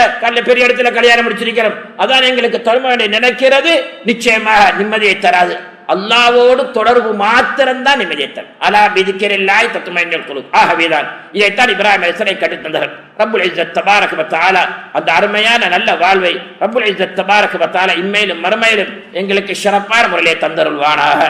பெரிய இடத்துல கல்யாணம் முடிச்சிருக்கிறோம் அதான் எங்களுக்கு தருமோ என்று நினைக்கிறது நிச்சயமாக நிம்மதியை தராது. அல்லாவோடு தொடர்பு மாத்திரம்தான் நிம்மதியை தரும். அலா பிதிக்கிரில்லாய் தத்துமைங்கள் குழு. ஆகவேதான் இதைத்தான் இப்ராஹிம் அலைஹிஸ்ஸலாம் கற்றுத்தந்தார்கள். ரப்புல் இஸ்ஸத் தபாரக வ தஆலா அந்த அருமையான நல்ல வாழ்வை ரப்புல் இஸ்ஸத் தபாரக வ தஆலா இம்மையிலும் மறுமையிலும் எங்களுக்கு சிறப்பான முறையிலே தந்தருள்வானாக.